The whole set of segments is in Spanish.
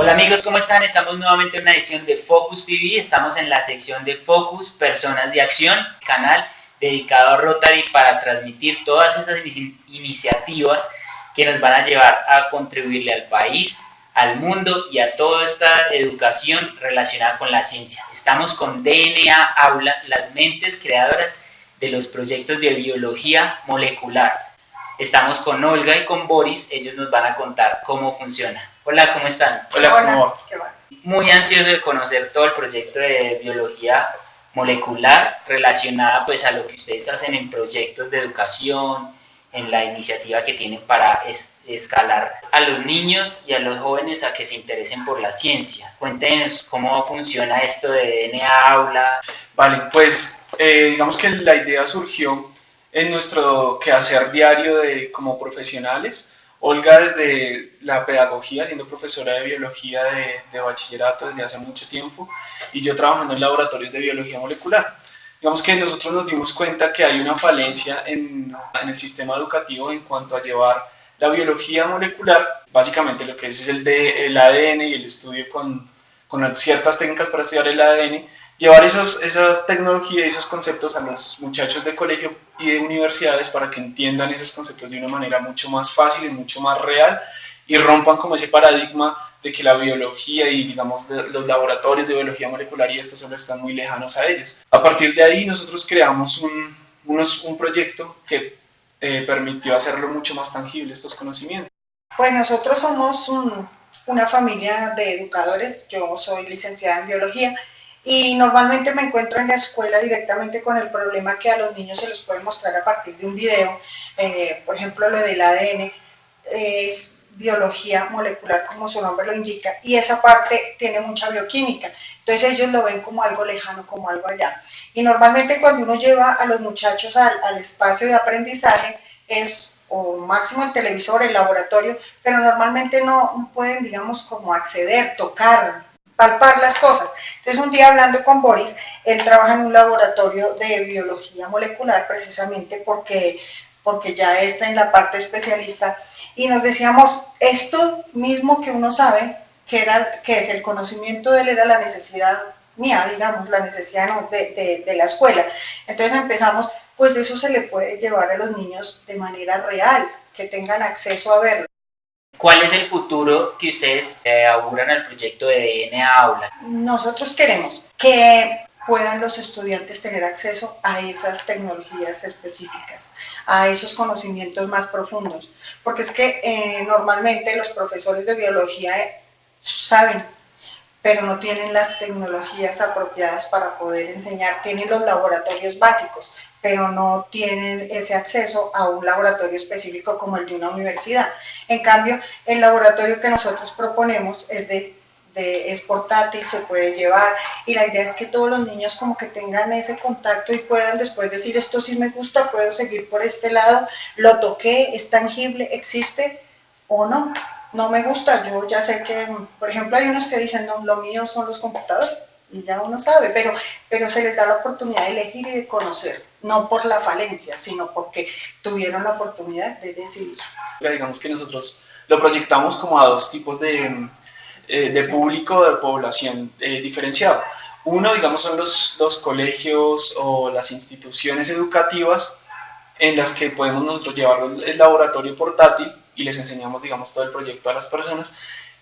Hola amigos, ¿cómo están? Estamos nuevamente en una edición de Focus TV, estamos en la sección de Focus, Personas de Acción, canal dedicado a Rotary para transmitir todas esas iniciativas que nos van a llevar a contribuirle al país, al mundo y a toda esta educación relacionada con la ciencia. Estamos con DNA Aula, las mentes creadoras de los proyectos de biología molecular. Estamos con Olga y con Boris, ellos nos van a contar cómo funciona. Hola, ¿cómo están? Hola, ¿cómo vas? ¿Qué vas? Muy ansioso de conocer todo el proyecto de biología molecular relacionada pues a lo que ustedes hacen en proyectos de educación, en la iniciativa que tienen para escalar a los niños y a los jóvenes a que se interesen por la ciencia. Cuéntenos cómo funciona esto de DNA Aula. Vale, pues digamos que la idea surgió en nuestro quehacer diario como profesionales. Olga desde la pedagogía, siendo profesora de biología de bachillerato desde hace mucho tiempo, y yo trabajando en laboratorios de biología molecular. Digamos que nosotros nos dimos cuenta que hay una falencia en el sistema educativo en cuanto a llevar la biología molecular, básicamente lo que es el ADN y el estudio con ciertas técnicas para estudiar el ADN, llevar esas tecnologías y esos conceptos a los muchachos de colegio y de universidades para que entiendan esos conceptos de una manera mucho más fácil y mucho más real y rompan como ese paradigma de que la biología y digamos los laboratorios de biología molecular y esto solo están muy lejanos a ellos. A partir de ahí nosotros creamos un proyecto que permitió hacerlo mucho más tangible estos conocimientos. Pues nosotros somos una familia de educadores, yo soy licenciada en biología y normalmente me encuentro en la escuela directamente con el problema que a los niños se les puede mostrar a partir de un video, por ejemplo lo del ADN, es biología molecular como su nombre lo indica y esa parte tiene mucha bioquímica, entonces ellos lo ven como algo lejano, como algo allá. Y normalmente cuando uno lleva a los muchachos al espacio de aprendizaje es o máximo el televisor, el laboratorio, pero normalmente no pueden, digamos, como acceder, tocar, palpar las cosas. Entonces un día hablando con Boris, él trabaja en un laboratorio de biología molecular precisamente porque ya es en la parte especialista y nos decíamos, esto mismo que uno sabe, que es el conocimiento de él, era la necesidad mía, digamos, la necesidad de la escuela. Entonces empezamos, pues eso se le puede llevar a los niños de manera real, que tengan acceso a verlo. ¿Cuál es el futuro que ustedes auguran al proyecto de DNA Aula? Nosotros queremos que puedan los estudiantes tener acceso a esas tecnologías específicas, a esos conocimientos más profundos, porque es que normalmente los profesores de biología saben, pero no tienen las tecnologías apropiadas para poder enseñar, tienen los laboratorios básicos, pero no tienen ese acceso a un laboratorio específico como el de una universidad. En cambio, el laboratorio que nosotros proponemos es portátil, se puede llevar y la idea es que todos los niños como que tengan ese contacto y puedan después decir esto sí me gusta, puedo seguir por este lado, lo toqué, es tangible, existe o no. No me gusta, yo ya sé que, por ejemplo, hay unos que dicen, no, lo mío son los computadores, y ya uno sabe, pero se les da la oportunidad de elegir y de conocer, no por la falencia, sino porque tuvieron la oportunidad de decidir. Digamos que nosotros lo proyectamos como a dos tipos de sí, público, de población diferenciado. Uno, digamos, son los colegios o las instituciones educativas en las que podemos nosotros llevar el laboratorio portátil y les enseñamos, digamos, todo el proyecto a las personas.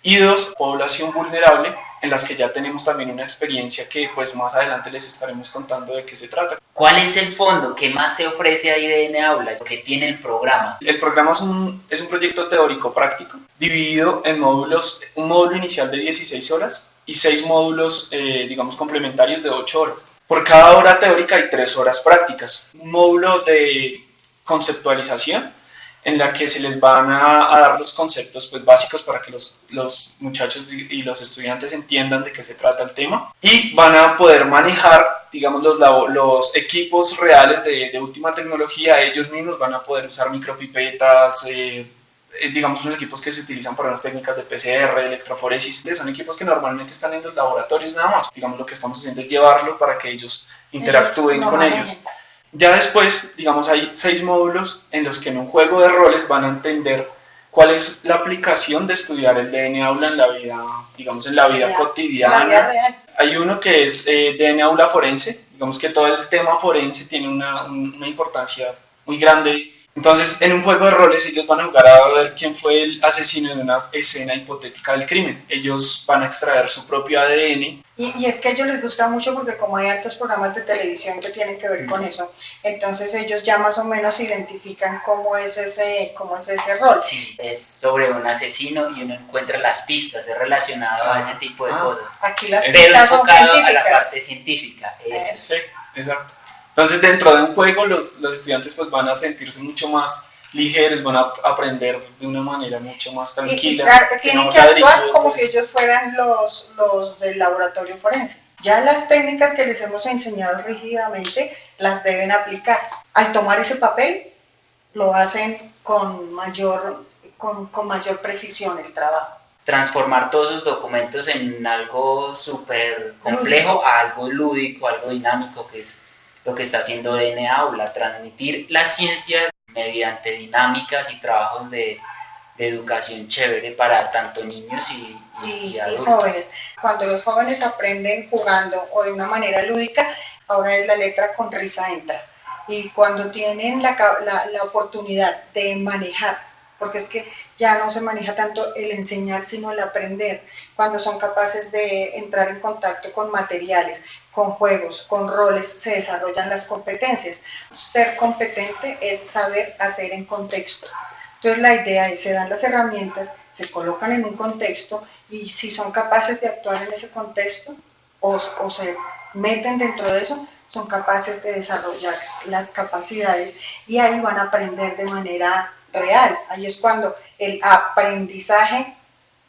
Y dos, población vulnerable, en las que ya tenemos también una experiencia que pues más adelante les estaremos contando de qué se trata. ¿Cuál es el fondo que más se ofrece ahí de DNA Aula, que tiene el programa? El programa es un proyecto teórico práctico, dividido en módulos, un módulo inicial de 16 horas y 6 módulos, digamos, complementarios de 8 horas. Por cada hora teórica hay 3 horas prácticas. Un módulo de conceptualización, en la que se les van a dar los conceptos pues, básicos para que los muchachos y los estudiantes entiendan de qué se trata el tema y van a poder manejar, digamos, los equipos reales de última tecnología. Ellos mismos van a poder usar micropipetas, digamos, unos equipos que se utilizan para las técnicas de PCR, de electroforesis. Son equipos que normalmente están en los laboratorios nada más. Digamos, lo que estamos haciendo es llevarlo para que ellos interactúen con ellos. Ya después, digamos, hay 6 módulos en los que en un juego de roles van a entender ¿Cuál es la aplicación de estudiar el DNA aula en la vida, digamos, en la vida cotidiana? En la vida real. Hay uno que es DNA aula forense, digamos que todo el tema forense tiene una importancia muy grande. Entonces, en un juego de roles, ellos van a jugar a ver quién fue el asesino de una escena hipotética del crimen. Ellos van a extraer su propio ADN. Y es que a ellos les gusta mucho porque como hay hartos programas de televisión que tienen que ver con eso, entonces ellos ya más o menos identifican cómo es ese rol. Sí, es sobre un asesino y uno encuentra las pistas, es relacionado a ese tipo de cosas. Aquí las Pero pistas son enfocado científicas. a la parte científica. Sí, exacto. Entonces, dentro de un juego, los estudiantes pues van a sentirse mucho más ligeros, van a aprender de una manera mucho más tranquila. Y claro, tienen que actuar como si ellos fueran los del laboratorio forense. Ya las técnicas que les hemos enseñado rígidamente las deben aplicar. Al tomar ese papel, lo hacen con mayor precisión el trabajo. Transformar todos los documentos en algo súper complejo a algo lúdico, algo dinámico, que es lo que está haciendo DNA Aula, transmitir la ciencia mediante dinámicas y trabajos de educación chévere para tanto niños y adultos. Y jóvenes. Cuando los jóvenes aprenden jugando o de una manera lúdica, ahora es la letra con risa entra. Y cuando tienen la oportunidad de manejar, porque es que ya no se maneja tanto el enseñar, sino el aprender, cuando son capaces de entrar en contacto con materiales, con juegos, con roles, se desarrollan las competencias. Ser competente es saber hacer en contexto. Entonces la idea es, se dan las herramientas, se colocan en un contexto y si son capaces de actuar en ese contexto o se meten dentro de eso, son capaces de desarrollar las capacidades y ahí van a aprender de manera real. Ahí es cuando el aprendizaje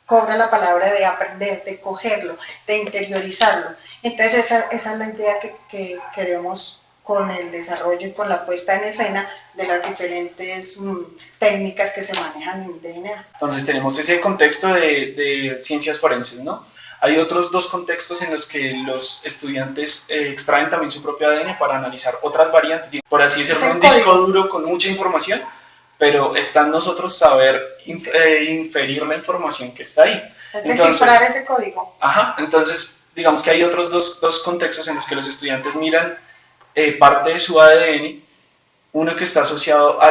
cobra la palabra de aprender, de cogerlo, de interiorizarlo. Entonces esa es la idea que queremos con el desarrollo y con la puesta en escena de las diferentes técnicas que se manejan en DNA. Entonces tenemos ese contexto de ciencias forenses, ¿no? Hay otros dos contextos en los que los estudiantes extraen también su propio ADN para analizar otras variantes, por así decirlo, un disco duro con mucha información, pero está en nosotros saber inferir la información que está ahí. Es descifrar ese código. Ajá, entonces digamos que hay otros dos contextos en los que los estudiantes miran parte de su ADN, uno que está asociado a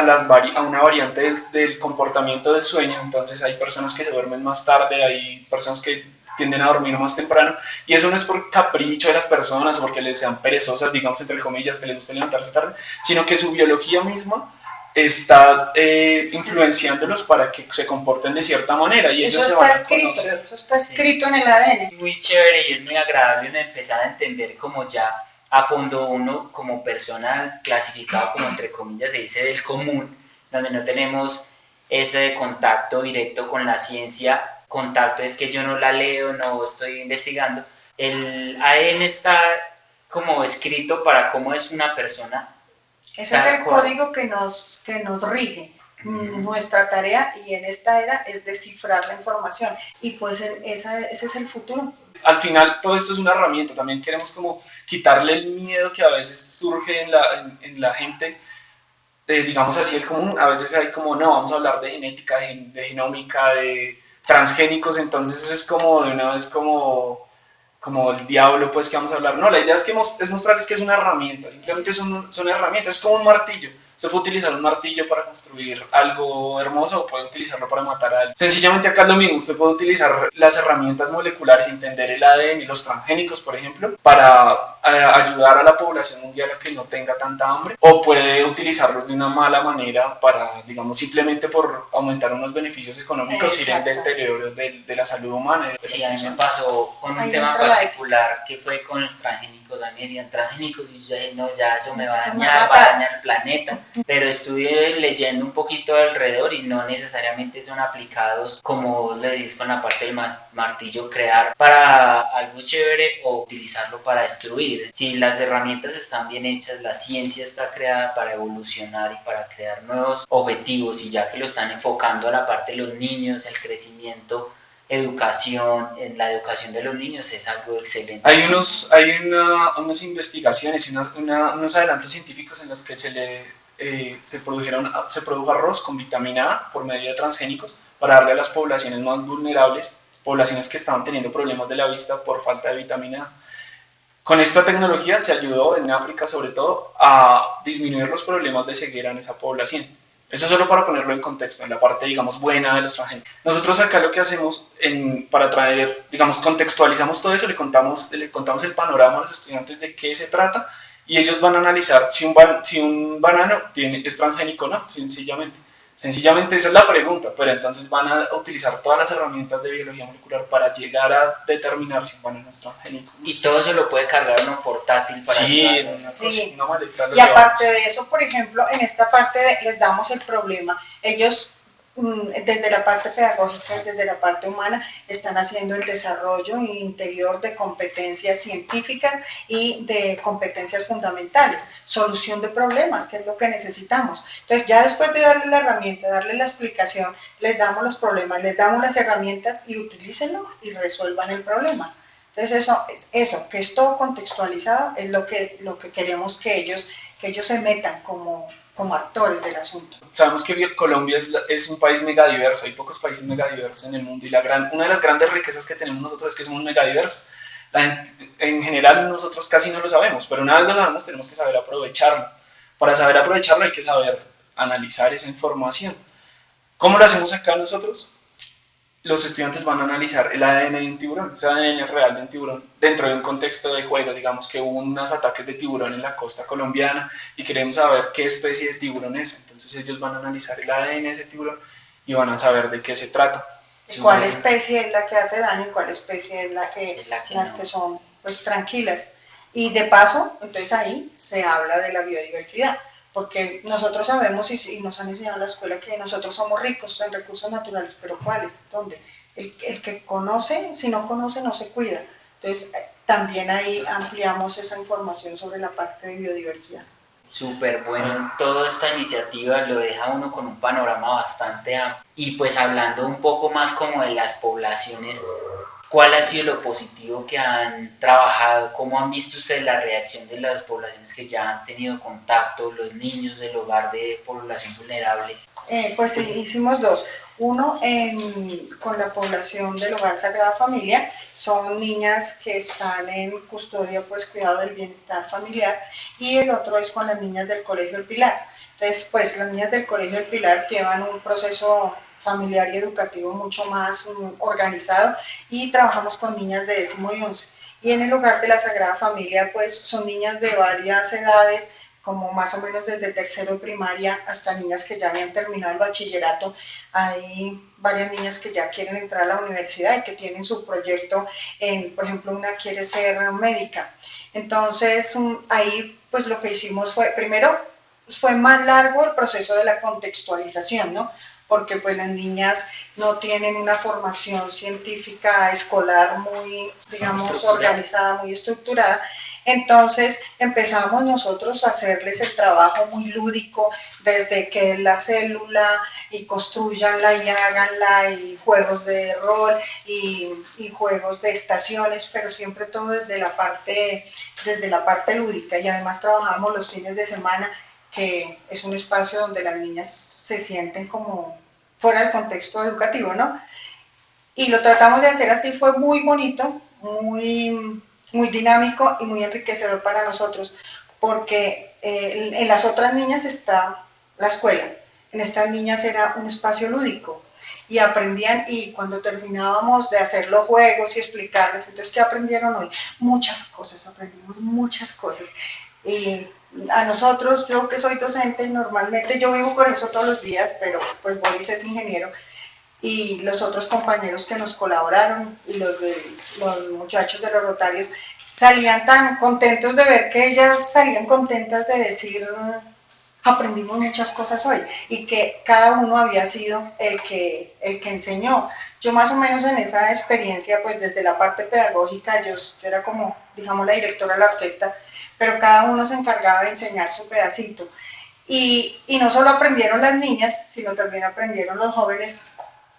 una variante del comportamiento del sueño. Entonces hay personas que se duermen más tarde, hay personas que tienden a dormir más temprano, y eso no es por capricho de las personas o porque les sean perezosas, digamos entre comillas, que les gusta levantarse tarde, sino que su biología misma está influenciándolos para que se comporten de cierta manera y ellos se van a conocer. Eso está escrito en el ADN. Es muy chévere y es muy agradable uno empezar a entender como ya a fondo uno como persona clasificado como entre comillas se dice del común, donde no tenemos ese contacto directo con la ciencia. Contacto es que yo no la leo, no estoy investigando. El ADN está como escrito para cómo es una persona. Ese es el código que nos rige. Nuestra tarea y en esta era es descifrar la información y pues ese es el futuro. Al final todo esto es una herramienta, también queremos como quitarle el miedo que a veces surge en la gente, digamos así el común. A veces hay como no, vamos a hablar de genética, de genómica, de transgénicos, entonces eso es como de una vez como el diablo, pues que vamos a hablar. No, la idea es mostrarles que es una herramienta, simplemente son herramientas, es como un martillo. Se puede utilizar un martillo para construir algo hermoso o puede utilizarlo para matar a alguien. Sencillamente acá es lo mismo, usted puede utilizar las herramientas moleculares, entender el ADN y los transgénicos, por ejemplo, para ayudar a la población mundial a que no tenga tanta hambre, o puede utilizarlos de una mala manera para, digamos, simplemente por aumentar unos beneficios económicos, ir en deterioro de la salud humana. Sí, a mí me pasó con un tema particular que fue con los transgénicos. A mí me decían transgénicos y yo dije, no, ya eso me va a dañar, va a dañar el planeta. Pero estuve leyendo un poquito alrededor y no necesariamente son aplicados, como le decís, con la parte del martillo, crear para algo chévere o utilizarlo para destruir. Si las herramientas están bien hechas, la ciencia está creada para evolucionar y para crear nuevos objetivos, y ya que lo están enfocando a la parte de los niños, el crecimiento, educación, en la educación de los niños es algo excelente. Hay unas investigaciones y unos adelantos científicos en los que se le se produjo arroz con vitamina A por medio de transgénicos para darle a las poblaciones más vulnerables, poblaciones que estaban teniendo problemas de la vista por falta de vitamina A. Con esta tecnología se ayudó en África sobre todo a disminuir los problemas de ceguera en esa población. Eso solo para ponerlo en contexto, en la parte, digamos, buena de los transgénicos. Nosotros acá lo que hacemos para traer, digamos, contextualizamos todo eso, le contamos el panorama a los estudiantes de qué se trata y ellos van a analizar si un banano es transgénico o no, sencillamente. Sencillamente esa es la pregunta, pero entonces van a utilizar todas las herramientas de biología molecular para llegar a determinar si un banano es transgénico. Y todo se lo puede cargar uno portátil para una maleta. Y aparte de eso, por ejemplo, en esta parte les damos el problema. Ellos desde la parte pedagógica y desde la parte humana están haciendo el desarrollo interior de competencias científicas y de competencias fundamentales, solución de problemas, que es lo que necesitamos. Entonces ya después de darle la herramienta, darle la explicación, les damos los problemas, les damos las herramientas y utilícenlo y resuelvan el problema. Entonces eso, que es todo contextualizado, es lo que queremos que ellos se metan como actores del asunto. Sabemos que Colombia es un país megadiverso, hay pocos países megadiversos en el mundo y una de las grandes riquezas que tenemos nosotros es que somos megadiversos. En general nosotros casi no lo sabemos, pero una vez lo sabemos tenemos que saber aprovecharlo. Para saber aprovecharlo hay que saber analizar esa información. ¿Cómo lo hacemos acá nosotros? Los estudiantes van a analizar el ADN de un tiburón, ese ADN real de un tiburón, dentro de un contexto de juego. Digamos que hubo unos ataques de tiburón en la costa colombiana y queremos saber qué especie de tiburón es. Entonces ellos van a analizar el ADN de ese tiburón y van a saber de qué se trata. ¿Cuál especie es la que hace daño y cuál especie es las que son pues tranquilas? Y de paso, entonces ahí se habla de la biodiversidad. Porque nosotros sabemos y nos han enseñado en la escuela que nosotros somos ricos en recursos naturales, pero ¿cuáles? ¿Dónde? El que conoce, si no conoce, no se cuida. Entonces, también ahí ampliamos esa información sobre la parte de biodiversidad. Súper bueno, toda esta iniciativa lo deja uno con un panorama bastante amplio. Y pues hablando un poco más como de las poblaciones, ¿cuál ha sido lo positivo que han trabajado? ¿Cómo han visto ustedes la reacción de las poblaciones que ya han tenido contacto, los niños del hogar de población vulnerable? Pues sí, hicimos dos. Uno con la población del Hogar Sagrada Familia, son niñas que están en custodia, pues cuidado del bienestar familiar, y el otro es con las niñas del Colegio El Pilar. Entonces, pues las niñas del Colegio El Pilar llevan un proceso familiar y educativo mucho más organizado y trabajamos con niñas de 10º y 11. Y en el Hogar de la Sagrada Familia, pues son niñas de varias edades, como más o menos desde tercero de primaria hasta niñas que ya habían terminado el bachillerato. Hay varias niñas que ya quieren entrar a la universidad y que tienen su proyecto, por ejemplo, una quiere ser médica. Entonces, ahí pues lo que hicimos fue, primero, fue más largo el proceso de la contextualización, ¿no? Porque pues las niñas no tienen una formación científica escolar muy, digamos, organizada, muy estructurada. Entonces empezamos nosotros a hacerles el trabajo muy lúdico, desde que es la célula y construyanla y háganla, y juegos de rol y juegos de estaciones, pero siempre todo desde la parte lúdica. Y además trabajamos los fines de semana, que es un espacio donde las niñas se sienten como fuera del contexto educativo, ¿no? Y lo tratamos de hacer así, fue muy bonito, muy dinámico y muy enriquecedor para nosotros, porque en las otras niñas está la escuela, en estas niñas era un espacio lúdico y aprendían, y cuando terminábamos de hacer los juegos y explicarles, entonces, ¿qué aprendieron hoy? Muchas cosas, aprendimos muchas cosas. Y a nosotros, yo que soy docente, normalmente yo vivo con eso todos los días, pero pues Boris es ingeniero, y los otros compañeros que nos colaboraron y los muchachos de los Rotarios salían tan contentos de ver que ellas salían contentas de decir, aprendimos muchas cosas hoy, y que cada uno había sido el que enseñó. Yo más o menos en esa experiencia, pues desde la parte pedagógica, yo era como, digamos, la directora de la orquesta, pero cada uno se encargaba de enseñar su pedacito. Y no solo aprendieron las niñas, sino también aprendieron los jóvenes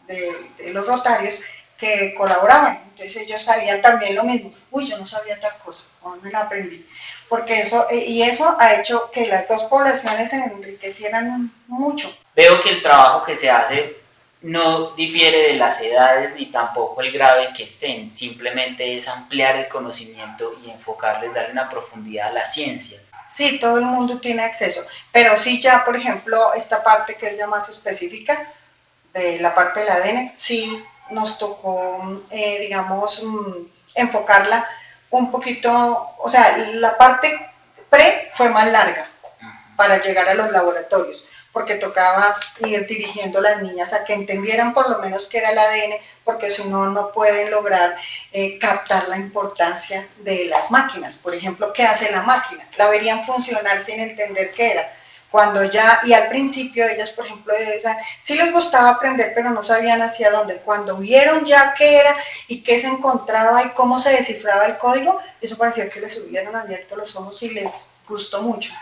de los Rotarios, que colaboraban. Entonces ellos salían también lo mismo. Uy, yo no sabía tal cosa, no me la aprendí. Porque eso, y eso ha hecho que las dos poblaciones se enriquecieran mucho. Veo que el trabajo que se hace no difiere de las edades ni tampoco el grado en que estén, simplemente es ampliar el conocimiento y enfocarles, darle una profundidad a la ciencia. Sí, todo el mundo tiene acceso, pero sí ya, por ejemplo, esta parte que es ya más específica, de la parte del ADN, sí nos tocó, digamos, enfocarla un poquito, o sea, la parte pre fue más larga para llegar a los laboratorios, porque tocaba ir dirigiendo a las niñas a que entendieran por lo menos qué era el ADN, porque si no, no pueden lograr captar la importancia de las máquinas. Por ejemplo, ¿qué hace la máquina? La verían funcionar sin entender qué era. Cuando ya, y al principio ellas, por ejemplo, sí les gustaba aprender, pero no sabían hacia dónde. Cuando vieron ya qué era y qué se encontraba y cómo se descifraba el código, eso parecía que les hubieran abierto los ojos y les gustó mucho.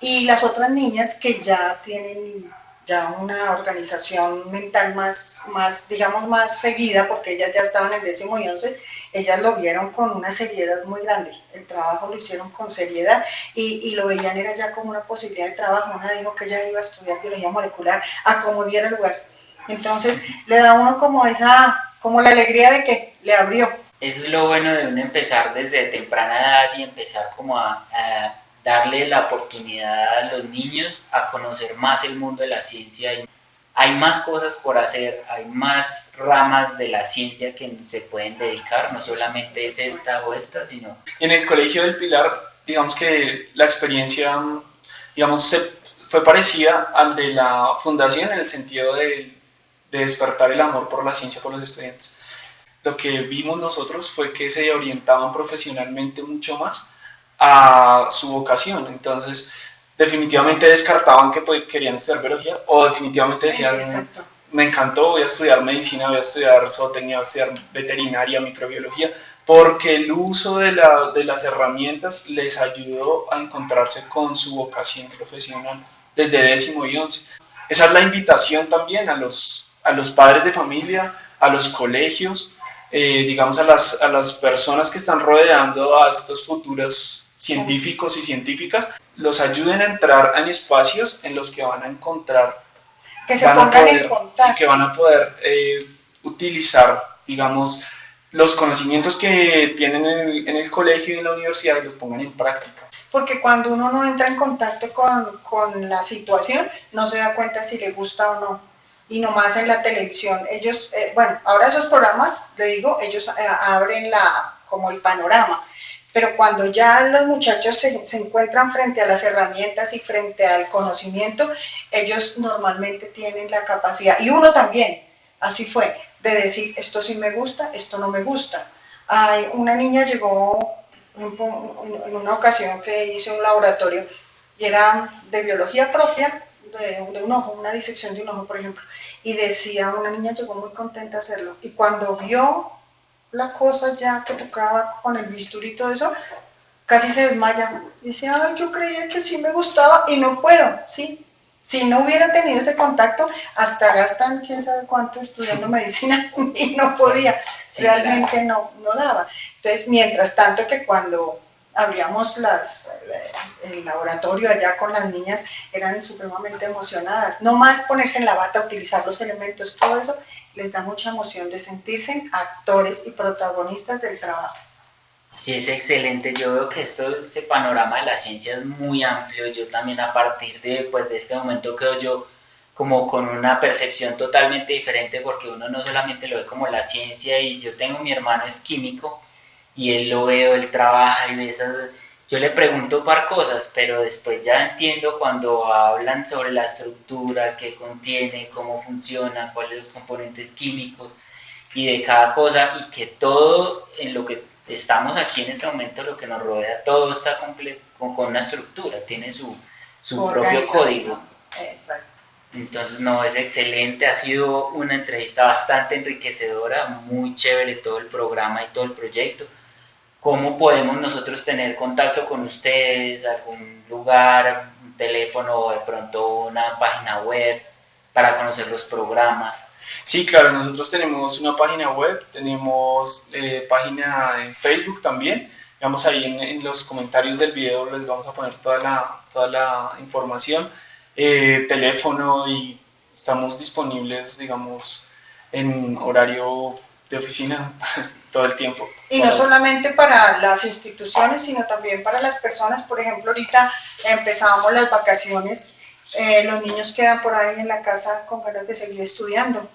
Y las otras niñas que ya tienen ya una organización mental más, digamos, más seguida, porque ellas ya estaban en 10º y 11, ellas lo vieron con una seriedad muy grande, el trabajo lo hicieron con seriedad y lo veían era ya como una posibilidad de trabajo. Una dijo que ella iba a estudiar biología molecular a como diera lugar, entonces le da a uno como como la alegría de que le abrió. Eso es lo bueno de uno empezar desde temprana edad y empezar como a darle la oportunidad a los niños a conocer más el mundo de la ciencia. Hay más cosas por hacer, hay más ramas de la ciencia que se pueden dedicar, no solamente es esta o esta, sino... En el Colegio del Pilar, digamos que la experiencia, digamos, fue parecida al de la fundación en el sentido de despertar el amor por la ciencia por los estudiantes. Lo que vimos nosotros fue que se orientaban profesionalmente mucho más a su vocación, entonces definitivamente descartaban que querían estudiar biología o definitivamente decían, exacto, me encantó, voy a estudiar medicina, voy a estudiar zootecnia, voy a estudiar veterinaria, microbiología, porque el uso de las herramientas les ayudó a encontrarse con su vocación profesional desde 10º y 11. Esa es la invitación también a los padres de familia, a los colegios, digamos a las personas que están rodeando a estos futuros científicos y científicas, los ayuden a entrar en espacios en los que van a encontrar, que se pongan en contacto, que van a poder utilizar, digamos, los conocimientos que tienen en el colegio y en la universidad y los pongan en práctica. Porque cuando uno no entra en contacto con la situación, no se da cuenta si le gusta o no. Y nomás en la televisión, ellos, bueno, ahora esos programas, le digo, ellos abren como el panorama, pero cuando ya los muchachos se encuentran frente a las herramientas y frente al conocimiento, ellos normalmente tienen la capacidad, y uno también, así fue, de decir, esto sí me gusta, esto no me gusta. Una niña llegó en una ocasión que hice un laboratorio, y era de biología propia, de un ojo, una disección de un ojo, por ejemplo, y decía, una niña llegó muy contenta a hacerlo, y cuando vio la cosa ya que tocaba con el bisturí y todo eso, casi se desmaya, y decía, ay, yo creía que sí me gustaba y no puedo, ¿sí? Si no hubiera tenido ese contacto, hasta gastan quién sabe cuánto estudiando medicina y no podía, sí, realmente claro. no daba. Entonces, mientras tanto que cuando abríamos el laboratorio allá con las niñas, eran supremamente emocionadas. No más ponerse en la bata, utilizar los elementos, todo eso les da mucha emoción de sentirse actores y protagonistas del trabajo. Sí, es excelente. Yo veo que este panorama de la ciencia es muy amplio. Yo también a partir de este momento quedo yo como con una percepción totalmente diferente, porque uno no solamente lo ve como la ciencia, y yo tengo, mi hermano es químico, y él lo veo, él trabaja y ve esas... Yo le pregunto par cosas, pero después ya entiendo cuando hablan sobre la estructura, qué contiene, cómo funciona, cuáles son los componentes químicos y de cada cosa, y que todo en lo que estamos aquí en este momento, lo que nos rodea, todo está con una estructura, tiene su propio código. Exacto. Entonces, no, es excelente, ha sido una entrevista bastante enriquecedora, muy chévere todo el programa y todo el proyecto. ¿Cómo podemos nosotros tener contacto con ustedes? ¿Algún lugar, un teléfono o de pronto una página web? para conocer los programas. Sí, claro, nosotros tenemos una página web, tenemos página en Facebook también. Digamos, ahí en los comentarios del video les vamos a poner toda la información, teléfono, y estamos disponibles, digamos, en horario de oficina todo el tiempo. Y no solamente para las instituciones, sino también para las personas. Por ejemplo, ahorita empezamos las vacaciones, los niños quedan por ahí en la casa con ganas de seguir estudiando,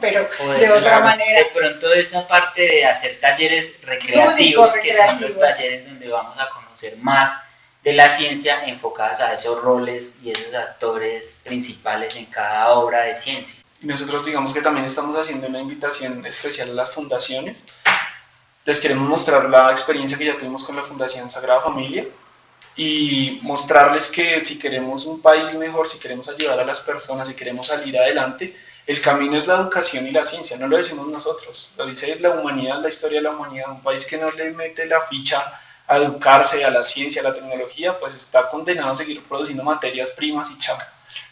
pero de otra manera. De pronto esa parte de hacer talleres recreativos, que son los talleres donde vamos a conocer más de la ciencia enfocadas a esos roles y esos actores principales en cada obra de ciencia. Y nosotros digamos que también estamos haciendo una invitación especial a las fundaciones. Les queremos mostrar la experiencia que ya tuvimos con la Fundación Sagrada Familia y mostrarles que si queremos un país mejor, si queremos ayudar a las personas, si queremos salir adelante, el camino es la educación y la ciencia. No lo decimos nosotros, lo dice la humanidad, la historia de la humanidad. Un país que no le mete la ficha a educarse, a la ciencia, a la tecnología, pues está condenado a seguir produciendo materias primas y chao.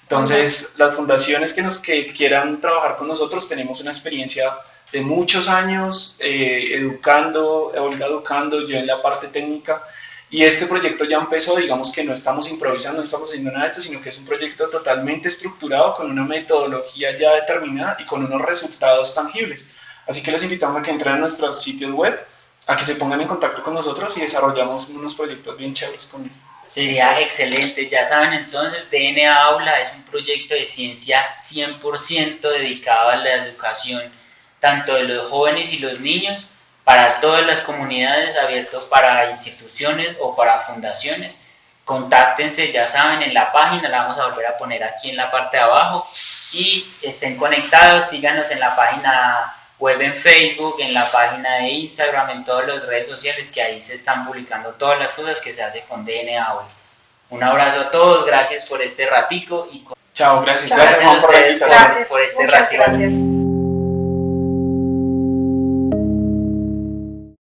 Entonces, las fundaciones que quieran trabajar con nosotros, tenemos una experiencia de muchos años educando, Olga educando, yo en la parte técnica, y este proyecto ya empezó. Digamos que no estamos improvisando, no estamos haciendo nada de esto, sino que es un proyecto totalmente estructurado, con una metodología ya determinada y con unos resultados tangibles. Así que los invitamos a que entren a nuestros sitios web, a que se pongan en contacto con nosotros y desarrollamos unos proyectos bien chéveres con. Sería excelente. Ya saben, entonces DNA Aula es un proyecto de ciencia 100% dedicado a la educación tanto de los jóvenes y los niños, para todas las comunidades, abierto para instituciones o para fundaciones. Contáctense, ya saben, en la página, la vamos a volver a poner aquí en la parte de abajo, y estén conectados, síganos en la página web, en Facebook, en la página de Instagram, en todas las redes sociales, que ahí se están publicando todas las cosas que se hace con DNA Aula. Un abrazo a todos, gracias por este ratico. Chao, gracias. Gracias a ustedes por este Muchas ratico. gracias.